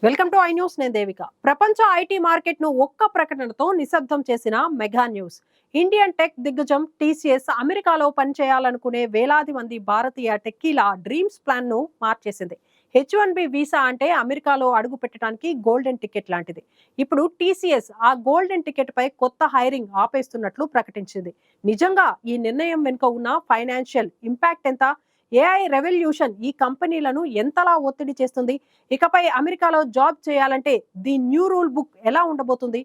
Welcome to I news. నేను దేవిక. ప్రపంచ IT market ను ఒక్క ప్రకటనతో నిశ్శబ్దం చేసిన మెగా న్యూస్. ఇండియన్ టెక్ దిగ్గజం టీసీఎస్ అమెరికాలో పనిచేయాలనుకునే వేలాది మంది భారతీయ టెక్కీల డ్రీమ్స్ ప్లాన్ ను మార్చేసింది. H1B వీసా అంటే అమెరికాలో అడుగు పెట్టడానికి గోల్డెన్ టికెట్ లాంటిది. ఇప్పుడు టీసీఎస్ ఆ గోల్డెన్ టికెట్ పై కొత్త హైరింగ్ ఆపేస్తున్నట్లు ప్రకటించింది. నిజంగా ఈ నిర్ణయం వెనుక ఉన్న ఫైనాన్షియల్ ఇంపాక్ట్ ఎంత? ఏఐ రెవల్యూషన్ ఈ కంపెనీలను ఎంతలా ఒత్తిడి చేస్తుంది? ఇకపై అమెరికాలో జాబ్ చేయాలంటే ది న్యూ రూల్ బుక్ ఎలా ఉండబోతుంది?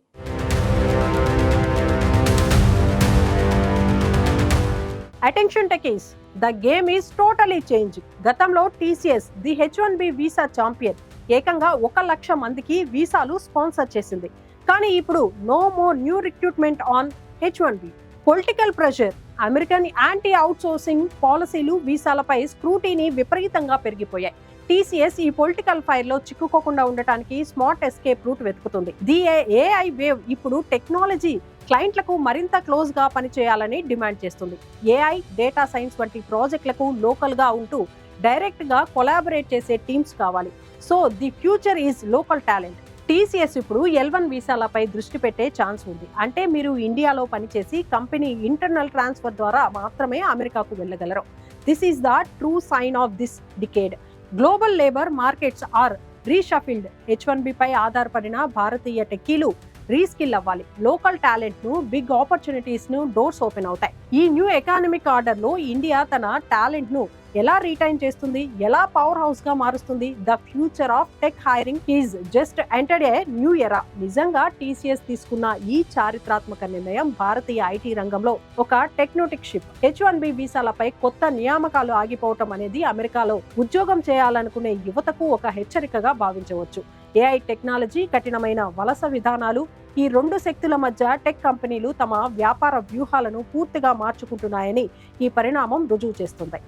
Attention techies, the game is totally change. గతంలో TCS the H1B visa champion ఏకంగా 1,00,000 మందికి వీసాలు స్పాన్సర్ చేసింది. కానీ ఇప్పుడు no more new recruitment on H1B. Political pressure, American anti outsourcing పాలసీలు వీసాలపై స్క్రూటీని విపరీతంగా పెరిగిపోయాయి. టీసీఎస్ ఈ పొలిటికల్ ఫైర్ లో చిక్కుకోకుండా ఉండటానికి స్మార్ట్ ఎస్కేప్ రూట్ వెతుకుతుంది. ది ఏఐ వేవ్ ఇప్పుడు టెక్నాలజీ క్లయింట్లకు మరింత క్లోజ్ గా పనిచేయాలని డిమాండ్ చేస్తుంది. ఏఐ, డేటా సైన్స్ వంటి ప్రాజెక్టులకు లోకల్ గా ఉంటూ డైరెక్ట్ గా కొలాబరేట్ చేసే టీమ్స్ కావాలి. So the future is local talent. TCS ఇప్పుడు L1 వీసాలపై దృష్టి పెట్టే ఛాన్స్ ఉంది. అంటే మీరు ఇండియాలో పనిచేసి కంపెనీ ఇంటర్నల్ ట్రాన్స్ఫర్ ద్వారా మాత్రమే అమెరికాకు వెళ్ళగలరు. This is the true sign of this decade. Global labour markets are reshuffled. H1B పై ఆధారపడిన భారతీయ టెక్కీలు రీస్కిల్ అవ్వాలి. లోకల్ టాలెంట్ ను, బిగ్ ఆపర్చునిటీస్ ను డోర్స్ ఓపెన్ అవుతాయి. ఈ న్యూ ఎకానమిక్ ఆర్డర్ లో ఇండియా తన టాలెంట్ ను ఎలా రీటైన్ చేస్తుంది, ఎలా పవర్ హౌస్ గా మారుస్తుంది? The future of tech hiring is just entered a new era. నిజంగా టీసీఎస్ తీసుకున్న ఈ చారిత్రాత్మక నిర్ణయం భారతీయ ఐటీ రంగంలో ఒక టెక్నోటిక్ షిప్. H1B వీసాలపై కొత్త నియామకాలు ఆగిపోవటం అనేది అమెరికాలో ఉద్యోగం చేయాలనుకునే యువతకు ఒక హెచ్చరికగా భావించవచ్చు. ఏఐ టెక్నాలజీ, కఠినమైన వలస విధానాలు, ఈ రెండు శక్తుల మధ్య టెక్ కంపెనీలు తమ వ్యాపార వ్యూహాలను పూర్తిగా మార్చుకుంటున్నాయని ఈ పరిణామం రుజువు చేస్తుంది.